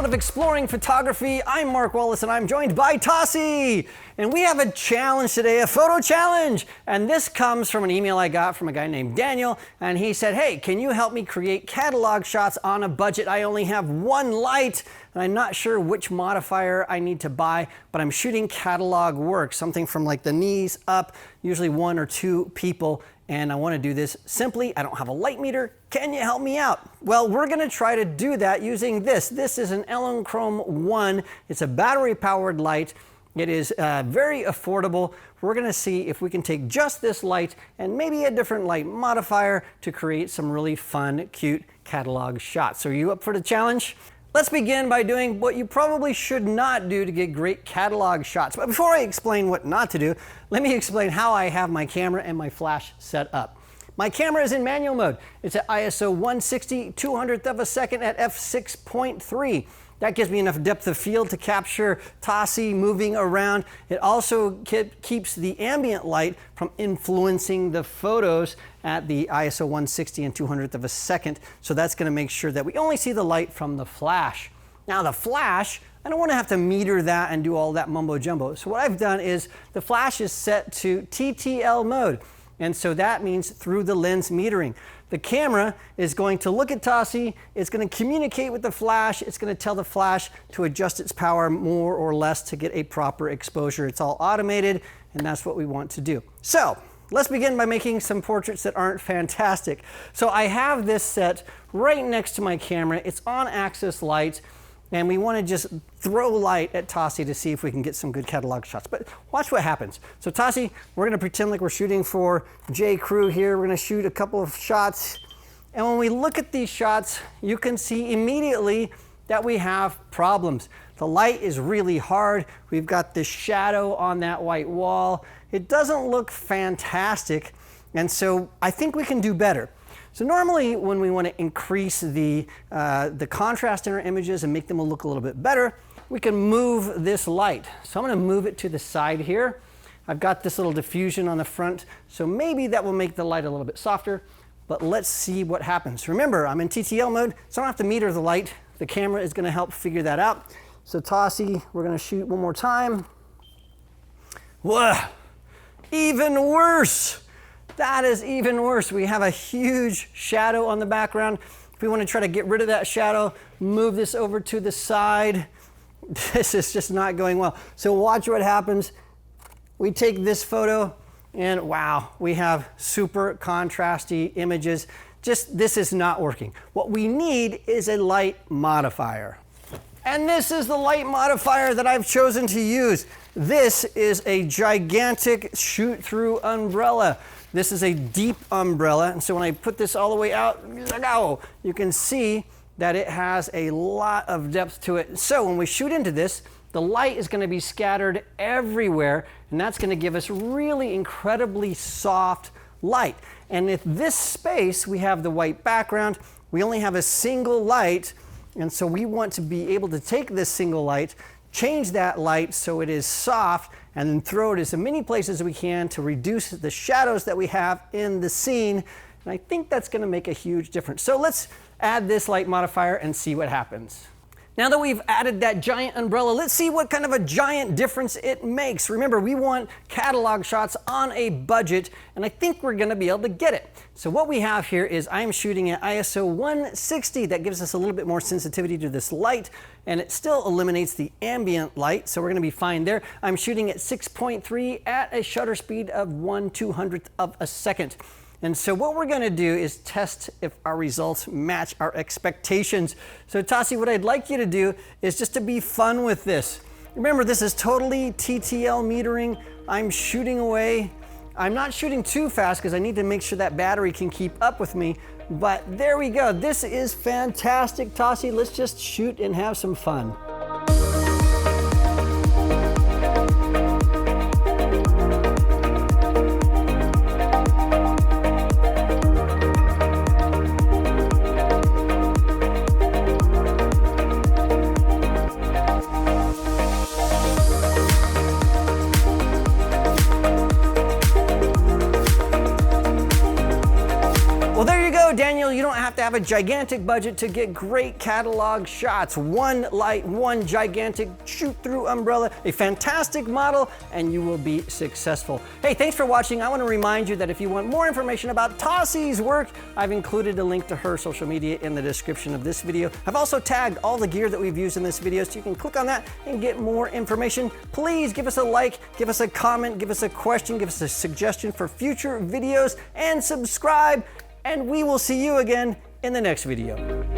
episode of Exploring Photography. I'm Mark Wallace and I'm joined by Tassi. And we have a challenge today, a photo challenge. And this comes from an email I got from a guy named Daniel. And he said, hey, can you help me create catalog shots on a budget? I only have one light and I'm not sure which modifier I need to buy, but I'm shooting catalog work, something from like the knees up, usually 1 or 2 people. And I want to do this simply. I don't have a light meter. Can you help me out? Well, we're going to try to do that using this. This is an Elinchrom 1. It's a battery powered light. It is very affordable. We're going to see if we can take just this light and maybe a different light modifier to create some really fun, cute catalog shots. So are you up for the challenge? Let's begin by doing what you probably should not do to get great catalog shots. But before I explain what not to do, let me explain how I have my camera and my flash set up. My camera is in manual mode. It's at ISO 160, 200th of a second at f6.3. That gives me enough depth of field to capture Tassi moving around. It also keeps the ambient light from influencing the photos at the ISO 160 and 200th of a second. So that's going to make sure that we only see the light from the flash. Now the flash, I don't want to have to meter that and do all that mumbo jumbo. So what I've done is the flash is set to TTL mode. And so that means through the lens metering. The camera is going to look at Tassi, it's going to communicate with the flash, it's going to tell the flash to adjust its power more or less to get a proper exposure. It's all automated, and that's what we want to do. So let's begin by making some portraits that aren't fantastic. So I have this set right next to my camera. It's on axis light. And we want to just throw light at Tassi to see if we can get some good catalog shots. But watch what happens. So Tassi, we're going to pretend like we're shooting for J. Crew here. We're going to shoot a couple of shots. And when we look at these shots, you can see immediately that we have problems. The light is really hard. We've got this shadow on that white wall. It doesn't look fantastic. And so I think we can do better. So normally when we want to increase the contrast in our images and make them look a little bit better, we can move this light. So I'm going to move it to the side here. I've got this little diffusion on the front, so maybe that will make the light a little bit softer, but let's see what happens. Remember, I'm in TTL mode, so I don't have to meter the light. The camera is going to help figure that out. So Tassi, we're going to shoot one more time. Whoa, even worse. That is even worse. We have a huge shadow on the background. If we want to try to get rid of that shadow, move this over to the side. This is just not going well. So watch what happens. We take this photo and wow, we have super contrasty images. Just, this is not working. What we need is a light modifier. And this is the light modifier that I've chosen to use. This is a gigantic shoot-through umbrella. This is a deep umbrella, and so when I put this all the way out, you can see that it has a lot of depth to it. So when we shoot into this, the light is going to be scattered everywhere, and that's going to give us really incredibly soft light. And in this space, we have the white background. We only have a single light, and so we want to be able to take this single light, change that light so it is soft, and then throw it as many places as we can to reduce the shadows that we have in the scene. And I think that's going to make a huge difference. So let's add this light modifier and see what happens. Now that we've added that giant umbrella, let's see what kind of a giant difference it makes. Remember, we want catalog shots on a budget, and I think we're going to be able to get it. So what we have here is I'm shooting at ISO 160. That gives us a little bit more sensitivity to this light, and it still eliminates the ambient light, so we're going to be fine there. I'm shooting at 6.3 at a shutter speed of 1/200th of a second. And so what we're going to do is test if our results match our expectations. So Tassi, what I'd like you to do is just to be fun with this. Remember, this is totally TTL metering. I'm shooting away. I'm not shooting too fast because I need to make sure that battery can keep up with me. But there we go. This is fantastic, Tassi. Let's just shoot and have some fun. Daniel, you don't have have to have a gigantic budget to get great catalog shots. One light, one gigantic shoot-through umbrella, a fantastic model, and you will be successful. Hey, thanks for watching. I want to remind you that if you want more information about Tossie's work, I've included a link to her social media in the description of this video. I've also tagged all the gear that we've used in this video, so you can click on that and get more information. Please give us a like, give us a comment, give us a question, give us a suggestion for future videos, and subscribe. And we will see you again in the next video.